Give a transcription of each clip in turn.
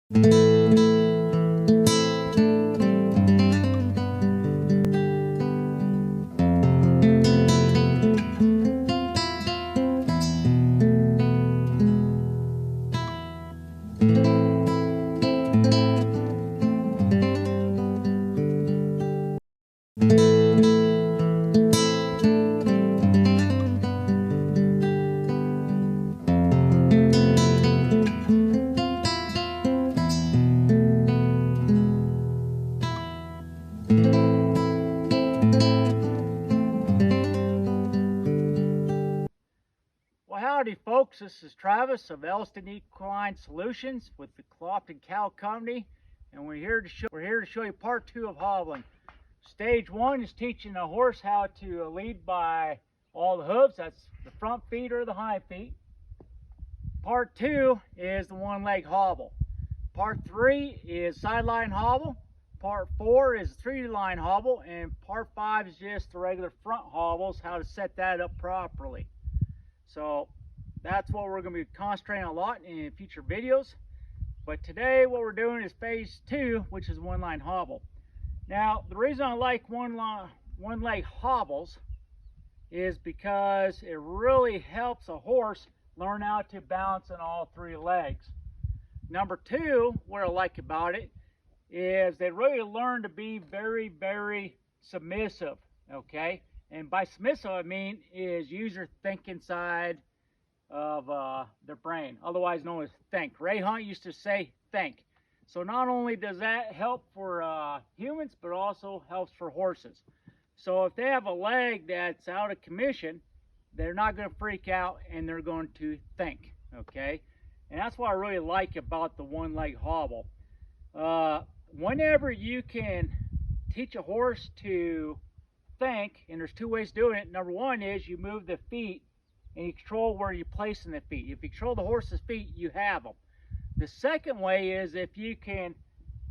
Well, howdy folks, this is Travis of Elston Equine Solutions with the Clopton Cow Company, and we're here to show you part 2 of hobbling. Stage 1 is teaching a horse how to lead by all the hooves. That's the front feet or the hind feet. Part 2 is the one leg hobble. Part 3 is sideline hobble. Part 4 is 3-line hobble, and part 5 is just the regular front hobbles, how to set that up properly. So that's what we're going to be concentrating a lot in future videos. But today what we're doing is phase 2, which is one-line hobble. Now the reason I like one-leg hobbles is because it really helps a horse learn how to balance on all 3 legs. Number 2, what I like about it is they really learn to be very, very submissive, okay? And by submissive, I mean is use your thinking side of their brain, otherwise known as think. Ray Hunt used to say think. So not only does that help for humans, but also helps for horses. So if they have a leg that's out of commission, they're not going to freak out and they're going to think, okay? And that's what I really like about the one-leg hobble. Whenever you can teach a horse to think, and there's 2 ways of doing it. Number 1 is you move the feet and you control where you place in the feet. If you control the horse's feet, you have them. The second way is if you can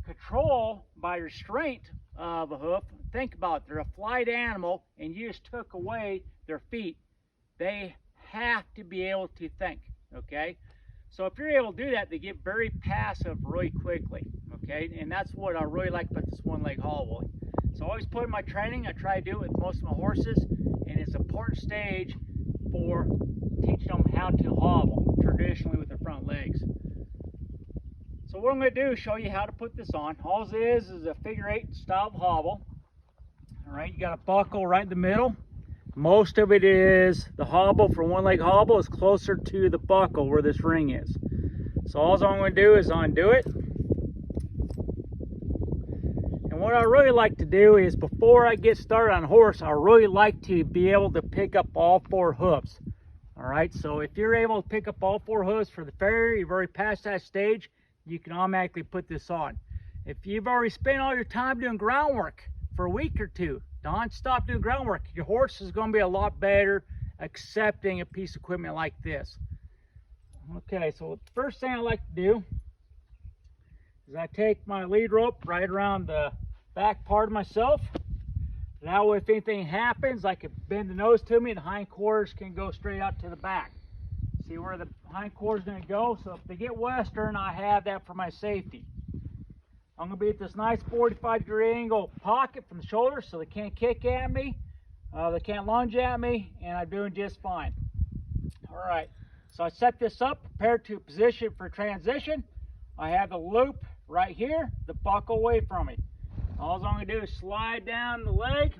control by restraint of a hoof. Think about it, they're a flight animal and you just took away their feet. They have to be able to think, okay? So if you're able to do that, they get very passive really quickly, okay? And that's what I really like about this one-leg hobbling. So I always put in my training, I try to do it with most of my horses, and it's an important stage for teaching them how to hobble, traditionally with their front legs. So what I'm going to do is show you how to put this on. All it is a figure-8 style of hobble. All right, you got a buckle right in the middle. Most of it is the hobble for one-leg hobble is closer to the buckle where this ring is. So all I'm going to do is undo it. And what I really like to do is before I get started on a horse, I really like to be able to pick up all 4 hooves. All right, so if you're able to pick up all 4 hooves for the farrier, you've already passed that stage, you can automatically put this on. If you've already spent all your time doing groundwork for a week or 2, don't stop doing groundwork. Your horse is going to be a lot better accepting a piece of equipment like this. Okay, so the first thing I like to do is I take my lead rope right around the back part of myself. That way if anything happens, I can bend the nose to me and the hind quarters can go straight out to the back. See where the hind quarters is going to go? So if they get western, I have that for my safety. I'm going to be at this nice 45-degree angle pocket from the shoulder so they can't kick at me, they can't lunge at me, and I'm doing just fine. All right, so I set this up, prepared to position for transition. I have the loop right here, the buckle away from me. All I'm going to do is slide down the leg,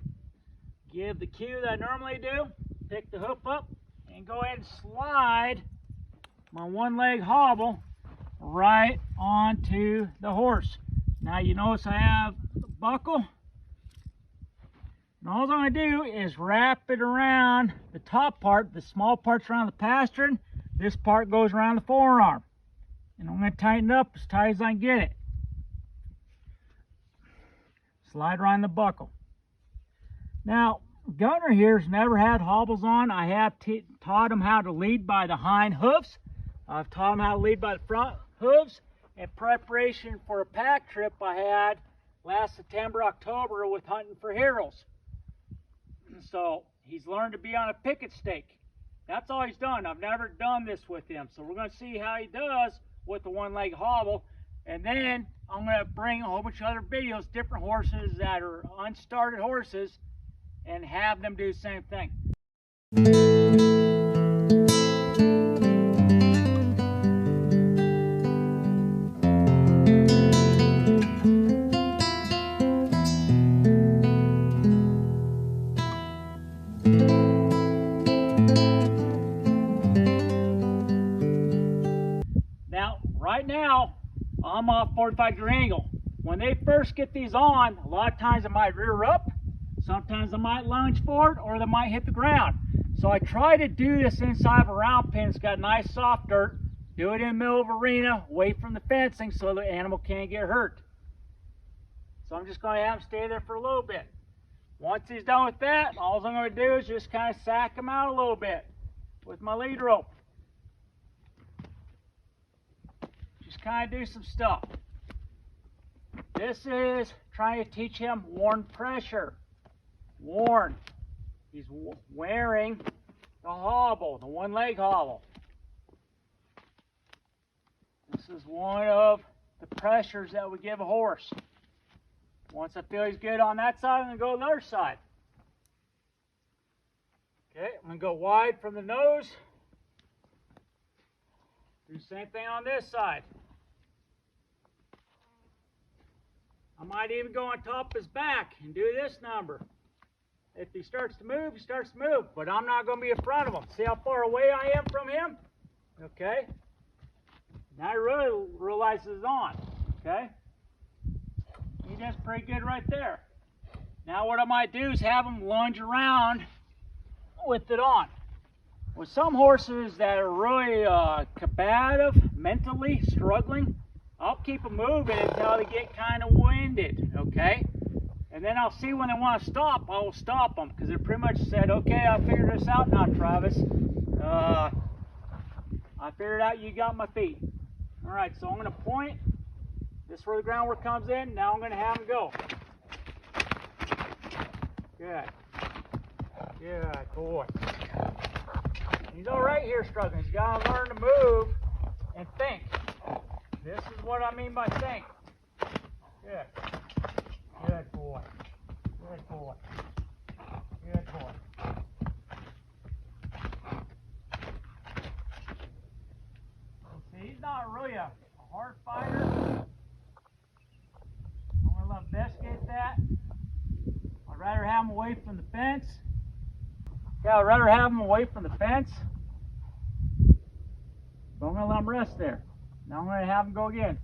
give the cue that I normally do, pick the hoof up, and go ahead and slide my one-leg hobble right onto the horse. Now you notice I have the buckle. And all I'm going to do is wrap it around the top part. The small part's around the pastern. This part goes around the forearm. And I'm going to tighten it up as tight as I can get it. Slide around the buckle. Now, Gunner here's never had hobbles on. I have taught him how to lead by the hind hoofs. I've taught him how to lead by the front hooves. In preparation for a pack trip I had last September, October with Hunting for Heroes. So he's learned to be on a picket stake. That's all he's done. I've never done this with him. So we're going to see how he does with the one-leg hobble. And then I'm going to bring a whole bunch of other videos, different horses that are unstarted horses, and have them do the same thing. Now, right now, I'm off 45-degree angle. When they first get these on, a lot of times it might rear up, sometimes they might lunge forward, or they might hit the ground. So I try to do this inside of a round pen. It's got nice soft dirt. Do it in the middle of arena, away from the fencing, so the animal can't get hurt. So I'm just going to have him stay there for a little bit. Once he's done with that, all I'm going to do is just kind of sack him out a little bit with my lead rope. Just kind of do some stuff. This is trying to teach him worn pressure. Worn. He's wearing the hobble, the one-leg hobble. This is one of the pressures that we give a horse. Once I feel he's good on that side, I'm going to go to the other side. Okay, I'm going to go wide from the nose. Do the same thing on this side. I might even go on top of his back and do this number. If he starts to move, he starts to move, but I'm not going to be in front of him. See how far away I am from him? Okay. Now he really realizes it's on. Okay. He does pretty good right there. Now what I might do is have him lunge around with it on. With some horses that are really combative, mentally struggling, I'll keep them moving until they get kind of winded, okay? And then I'll see when they want to stop, I will stop them, because they pretty much said, okay, I figured this out now, Travis. I figured out you got my feet. All right, so I'm going to point. This is where the groundwork comes in. Now I'm going to have him go. Good. Good boy. He's all right here struggling. He's got to learn to move and think. This is what I mean by think. Good. Good boy. Good boy. Good boy. See, he's not really a hard fighter. I'm going to let him investigate that. I'd rather have him away from the fence. Yeah, I'd rather have him away from the fence. But I'm going to let him rest there. Now I'm going to have him go again.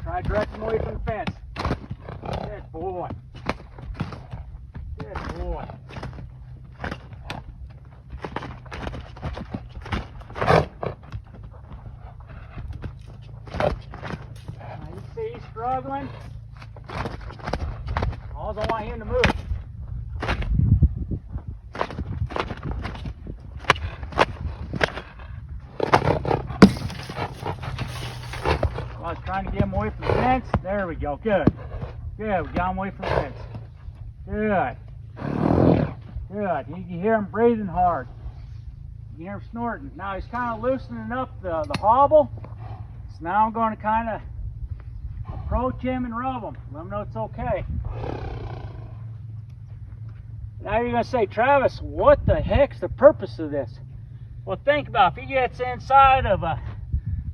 Try to direct him away from the fence. Good boy. Good boy. Now you see he's struggling. All I want him to move. I was trying to get him away from the fence. There we go. Good. Good. We got him away from the fence. Good. Good. You can hear him breathing hard. You can hear him snorting. Now he's kind of loosening up the hobble. So now I'm going to kind of approach him and rub him. Let him know it's okay. Now you're going to say, Travis, what the heck's the purpose of this? Well, think about it. If he gets inside of a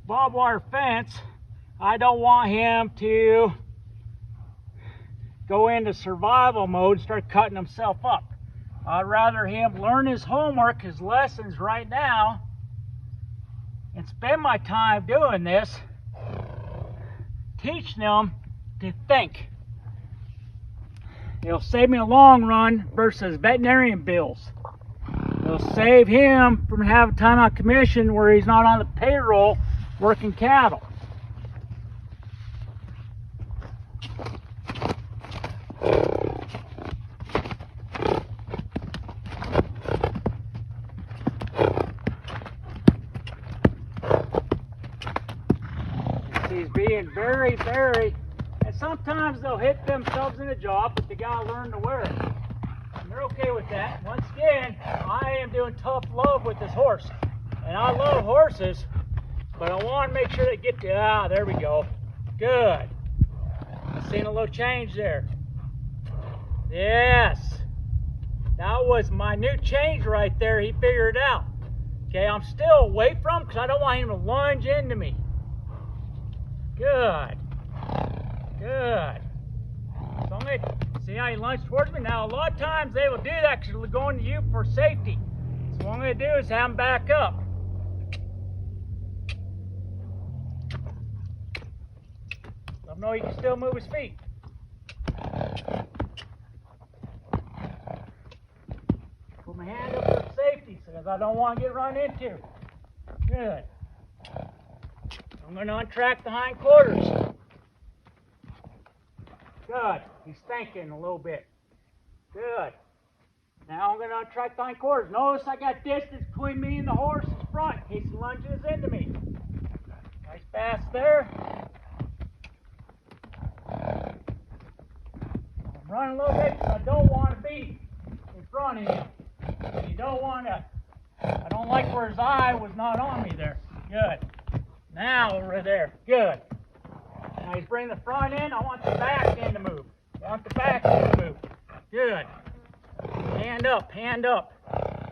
barbed wire fence, I don't want him to go into survival mode and start cutting himself up. I'd rather him learn his homework, his lessons right now, and spend my time doing this, teaching him to think. It'll save me a long run versus veterinarian bills. It'll save him from having time on commission where he's not on the payroll working cattle. He's being very, and sometimes they'll hit themselves in a job, but they gotta learn to wear it. And they're okay with that. Once again, I am doing tough love with this horse. And I love horses But I want to make sure they get to, there we go. Good. I've seen a little change there. Yes. That was my new change right there. He figured it out. Okay, I'm still away from him because I don't want him to lunge into me. Good. Good. So I'm going to see how he lunged towards me. Now, a lot of times they will do that because they're going to you for safety. So what I'm going to do is have him back up. Let him know he can still move his feet. Put my hand up for safety because I don't want to get run into. Good. I'm going to untrack the hindquarters. Good. He's thinking a little bit. Good. Now I'm going to untrack the hindquarters. Notice I got distance between me and the horse's front in case he lunges into me. Nice pass there. I'm running a little bit because I don't want to be in front of him. You don't want to. I don't like where his eye was not on me there. Good. Now over there. Good. Now he's bringing the front end. I want the back end to move. I want the back end to move. Good. Hand up, hand up.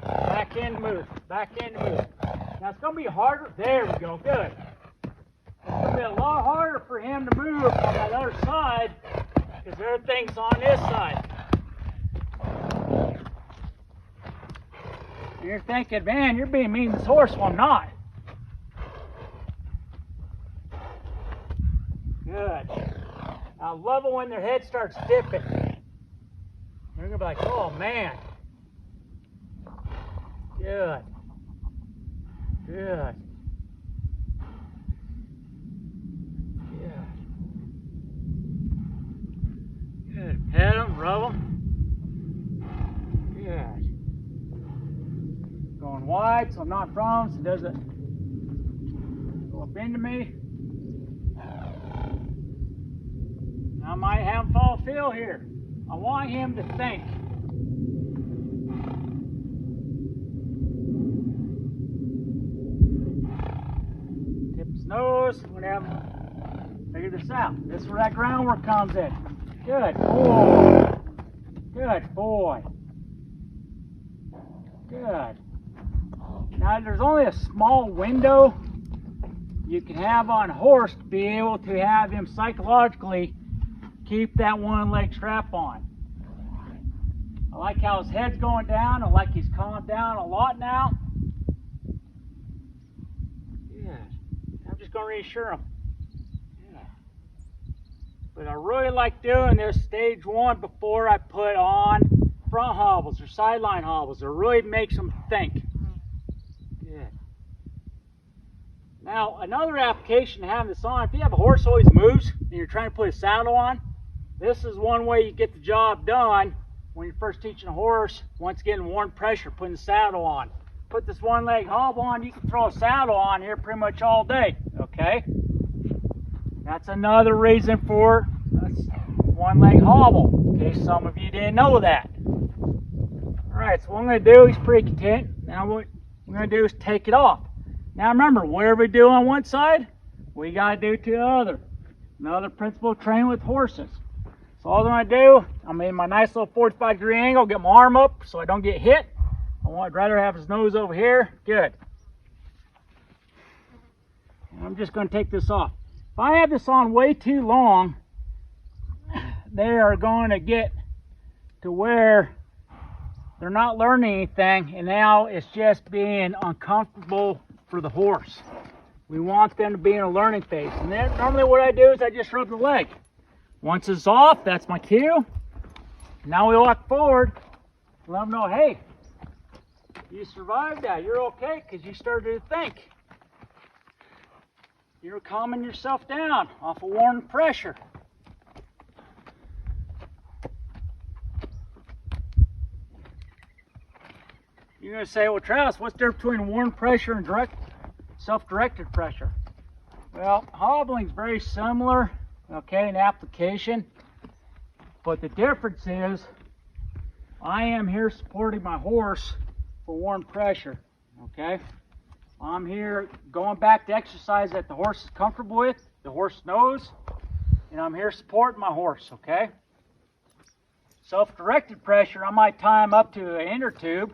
Back end move. Back end move. Now it's going to be harder. There we go. Good. It's going to be a lot harder for him to move on that other side because everything's on this side. You're thinking, man, you're being mean to this horse. Well, I'm not. Good. I love it when their head starts dipping. They're going to be like, oh, man. Good. Good. Good. Good. Pet them, rub them. Good. Going wide so I'm not in front of him so it doesn't go up into me. I might have him fall field here. I want him to think. Tip his nose. I'm going to have him figure this out. This is where that groundwork comes in. Good boy. Good boy. Good. Now there's only a small window you can have on a horse to be able to have him psychologically keep that one leg strap on. I like how his head's going down. I like he's calmed down a lot now. Yeah. I'm just going to reassure him. Yeah. But I really like doing this stage one before I put on front hobbles or sideline hobbles. It really makes them think. Good. Now, another application to having this on, if you have a horse who always moves and you're trying to put a saddle on, this is one way you get the job done when you're first teaching a horse, once getting worn pressure, putting the saddle on. Put this one leg hobble on, you can throw a saddle on here pretty much all day, okay? That's another reason for a one leg hobble, in case some of you didn't know that. Alright, so what I'm going to do, he's pretty content. Now what we're going to do is take it off. Now remember, whatever we do on one side, we got to do to the other. Another principle of training with horses. So all I'm going to do, I'm in my nice little 45-degree angle, get my arm up so I don't get hit. I'd rather have his nose over here. Good. And I'm just going to take this off. If I have this on way too long, they are going to get to where they're not learning anything, and now it's just being uncomfortable for the horse. We want them to be in a learning phase. And then normally what I do is I just rub the leg. Once it's off, that's my cue. Now we walk forward, let them know, hey, you survived that. You're okay because you started to think. You're calming yourself down off of worn pressure. You're going to say, well, Travis, what's the difference between worn pressure and self-directed pressure? Well, hobbling is very similar, okay, in application. But the difference is I am here supporting my horse for worn pressure, okay? I'm here going back to exercise that the horse is comfortable with, the horse knows, and I'm here supporting my horse, okay? Self-directed pressure, I might tie them up to an inner tube,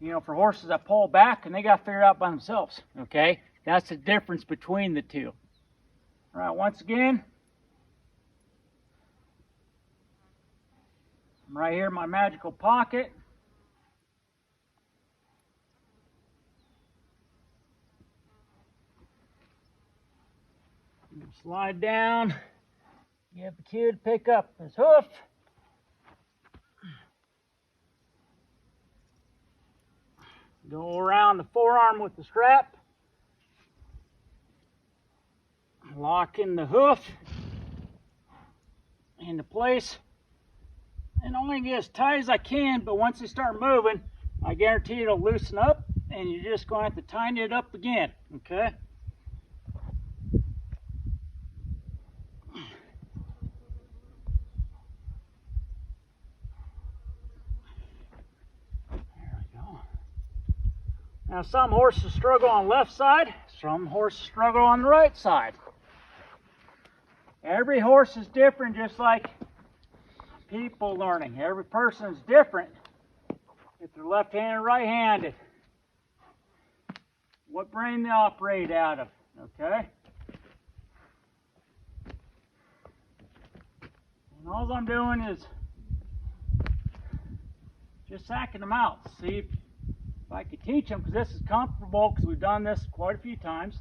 you know, for horses that pull back and they got to figure it out by themselves, okay? That's the difference between the two. All right, once again, I'm right here in my magical pocket. Slide down, give the cue to pick up his hoof. Go around the forearm with the strap. Lock in the hoof into place. And only get as tight as I can, but once they start moving, I guarantee it'll loosen up and you're just going to have to tighten it up again, okay? Now some horses struggle on the left side, some horses struggle on the right side. Every horse is different, just like people learning. Every person is different. If they're left-handed or right-handed. What brain they operate out of, okay? And all I'm doing is just sacking them out. See if I could teach them, because this is comfortable, because we've done this quite a few times.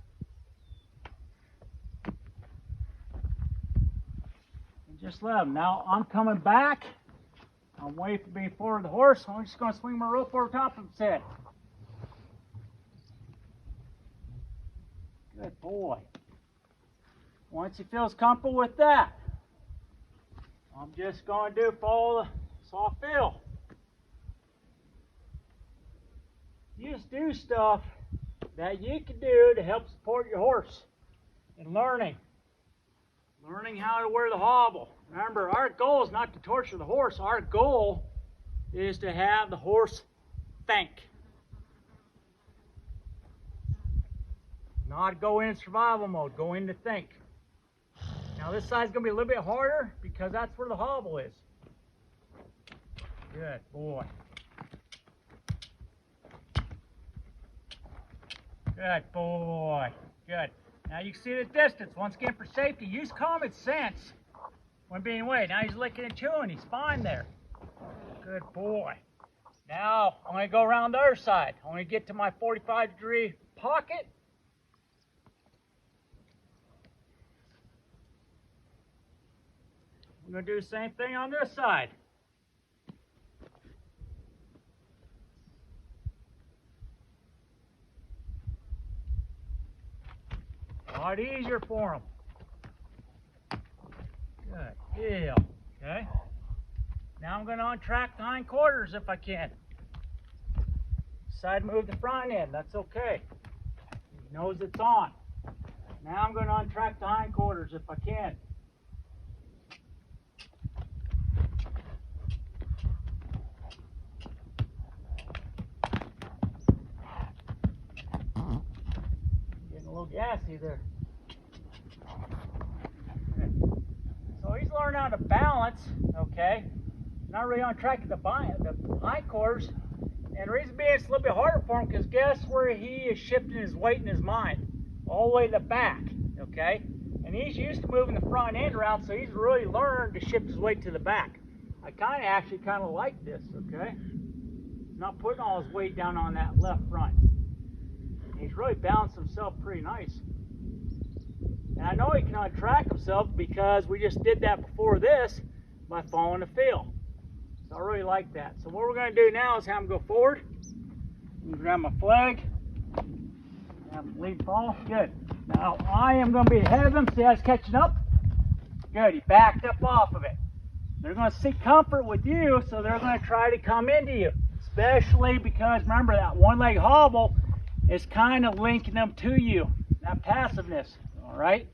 And just let them. Now I'm coming back. I'm waiting for being forward of the horse. I'm just going to swing my rope over top of his head. Good boy. Once he feels comfortable with that, I'm just going to follow the soft feel. You just do stuff that you can do to help support your horse in learning. Learning how to wear the hobble. Remember, our goal is not to torture the horse. Our goal is to have the horse think. Not go in survival mode, go into think. Now this side's going to be a little bit harder because that's where the hobble is. Good boy. Good boy. Good. Now you can see the distance. Once again, for safety, use common sense when being away. Now he's licking and chewing. He's fine there. Good boy. Now I'm going to go around the other side. I'm going to get to my 45-degree pocket. I'm going to do the same thing on this side. A lot easier for them. Good deal. Okay. Now I'm going to untrack the hindquarters if I can. Decide to move the front end. That's okay. He knows it's on. Now I'm going to untrack the hindquarters if I can. Getting a little gassy there. Okay. So he's learning how to balance, okay? Not really untracking the hindquarters. And the reason being it's a little bit harder for him because guess where he is shifting his weight in his mind? All the way to the back, okay? And he's used to moving the front end around, so he's really learned to shift his weight to the back. I actually kind of like this, okay? He's not putting all his weight down on that left front. And he's really balanced himself pretty nice. And I know he can untrack himself because we just did that before this by following the feel. So I really like that. So what we're going to do now is have him go forward. I'm going to grab my flag. Have him lead fall. Good. Now I am going to be ahead of him. See how he's catching up? Good. He backed up off of it. They're going to seek comfort with you, so they're going to try to come into you. Especially because, remember, that one-leg hobble is kind of linking them to you. That passiveness. All right?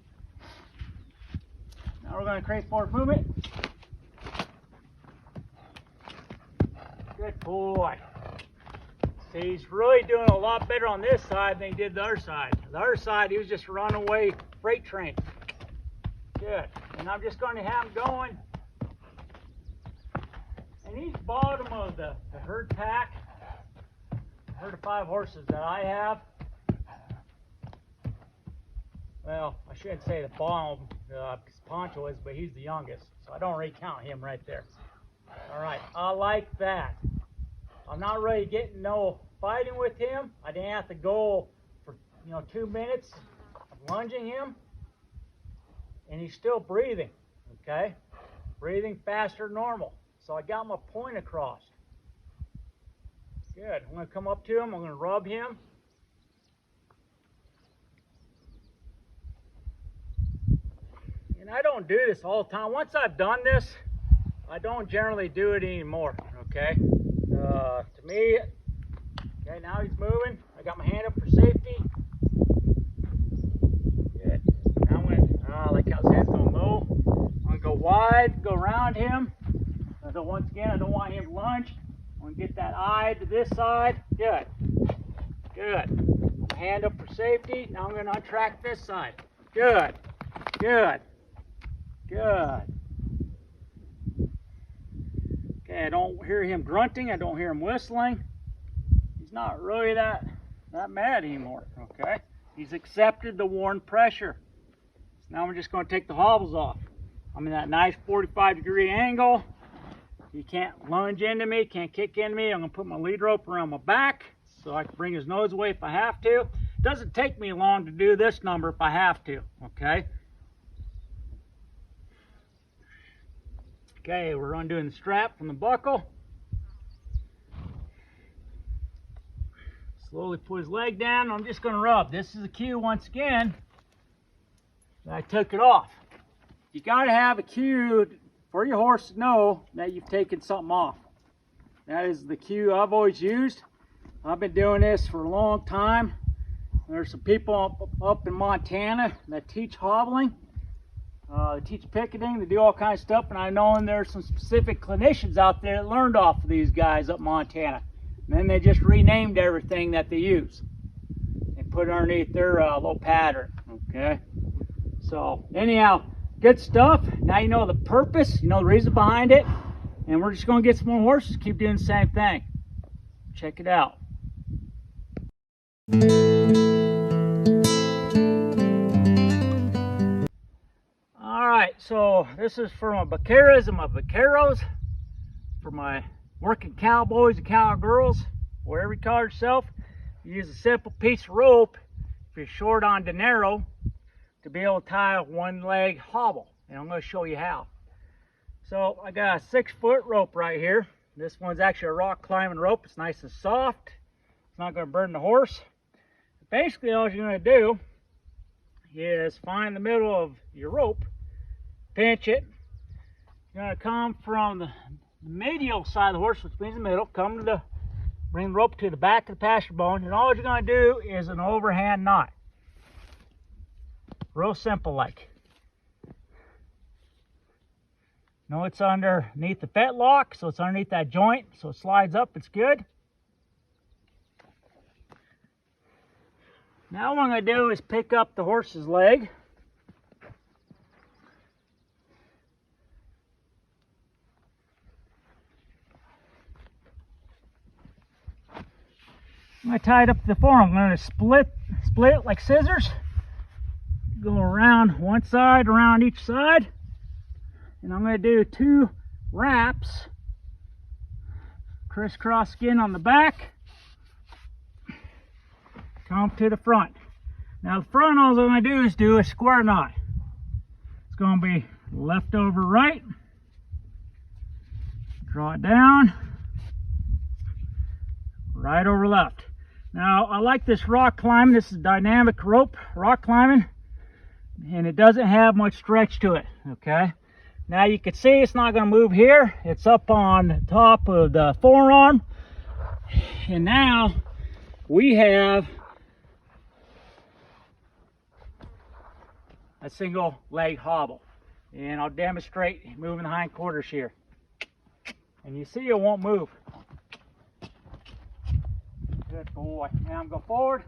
Now we're going to create forward movement. Good boy. See, he's really doing a lot better on this side than he did the other side. The other side, he was just runaway freight train. Good. And I'm just going to have him going. And he's bottom of the herd pack, herd of 5 horses that I have. Well, I shouldn't say the bottom, because Poncho is, but he's the youngest. So I don't really count him right there. All right, I like that. I'm not really getting no fighting with him. I didn't have to go for 2 minutes of lunging him. And he's still breathing, okay? Breathing faster than normal. So I got my point across. Good. I'm going to come up to him. I'm going to rub him. And I don't do this all the time. Once I've done this, I don't generally do it anymore, okay? To me, okay, now he's moving. I got my hand up for safety. Good. Now I'm going to, I like how his head's going low. I'm going to go wide, go around him. So once again, I don't want him to lunge. I'm going to get that eye to this side. Good. Good. Hand up for safety. Now I'm going to untrack this side. Good. Good. Good. Okay, I don't hear him grunting. I don't hear him whistling. He's not really that mad anymore, okay? He's accepted the worn pressure. So now we're just going to take the hobbles off. I'm in that nice 45-degree angle. He can't lunge into me, can't kick into me. I'm going to put my lead rope around my back so I can bring his nose away if I have to. It doesn't take me long to do this number if I have to, okay? Okay, we're undoing the strap from the buckle. Slowly put his leg down. I'm just going to rub. This is a cue once again that I took it off. You got to have a cue for your horse to know that you've taken something off. That is the cue I've always used. I've been doing this for a long time. There's some people up in Montana that teach hobbling. They teach picketing, they do all kinds of stuff, and I know there's some specific clinicians out there that learned off of these guys up in Montana. And then they just renamed everything that they use and put it underneath their little pattern, okay? So anyhow, good stuff. Now you know the purpose, you know the reason behind it, and we're just going to get some more horses, keep doing the same thing. Check it out. Alright, so this is for my vaqueras and my vaqueros, for my working cowboys and cowgirls, whatever you call yourself. You use a simple piece of rope if you're short on dinero to be able to tie a one-leg hobble, and I'm going to show you how. So I got a 6-foot rope right here. This one's actually a rock climbing rope. It's nice and soft. It's not going to burn the horse. Basically, all you're going to do is find the middle of your rope, pinch it. You're going to come from the medial side of the horse, which means the middle, bring the rope to the back of the pasture bone, and all you're going to do is an overhand knot. Real simple like. No, it's underneath the fetlock, so it's underneath that joint, so it slides up, it's good. Now what I'm going to do is pick up the horse's leg. I'm going to tie it up to the forearm. I'm going to split it like scissors. Go around one side, around each side. And I'm going to do 2 wraps. Crisscross skin on the back. Come to the front. Now the front, all I'm going to do is do a square knot. It's going to be left over right. Draw it down. Right over left. Now I like this rock climbing. This is dynamic rope rock climbing, and it doesn't have much stretch to it, okay? Now you can see it's not going to move here. It's up on top of the forearm. And now we have a single leg hobble. And I'll demonstrate moving the hindquarters here. And you see it won't move. Good boy. Now go forward.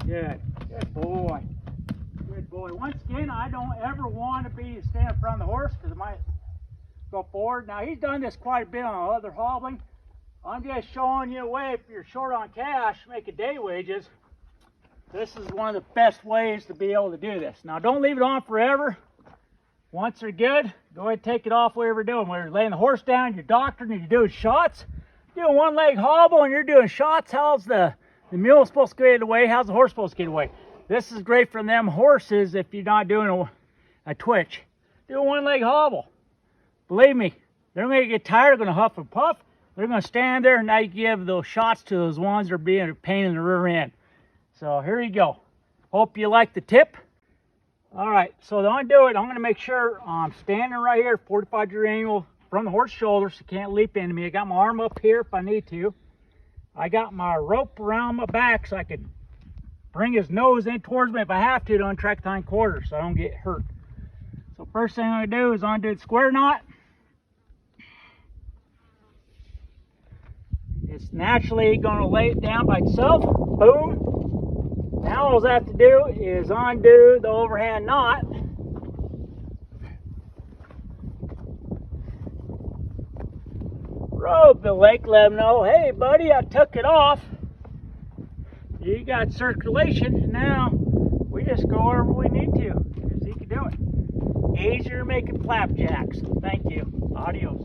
Good. Good boy. Good boy. Once again, I don't ever want to be standing in front of the horse because it might go forward. Now, he's done this quite a bit on other hobbling. I'm just showing you a way if you're short on cash, making day wages. This is one of the best ways to be able to do this. Now, don't leave it on forever. Once they're good, go ahead and take it off whatever you're doing. Whether you're laying the horse down, you're doctoring, you're doing shots, doing one leg hobble and you're doing shots, how's the mule supposed to get away? How's the horse supposed to get away? This is great for them horses if you're not doing a twitch. Do a one leg hobble. Believe me, they're going to get tired, they're going to huff and puff. They're going to stand there and now you give those shots to those ones that are being a pain in the rear end. So here you go. Hope you like the tip. All right, so to undo it, I'm going to make sure I'm standing right here, 45-degree angle from the horse's shoulder so you can't leap into me. I got my arm up here if I need to. I got my rope around my back so I can bring his nose in towards me if I have to untrack the hind quarters so I don't get hurt. So first thing I'm going to do is undo the square knot. It's naturally going to lay it down by itself. Boom. Now all I have to do is undo the overhand knot. Rope the leg, let them know, hey buddy, I took it off. You got circulation, and now we just go wherever we need to. As you can do it. Easier making flapjacks. Thank you. Adios.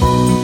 you.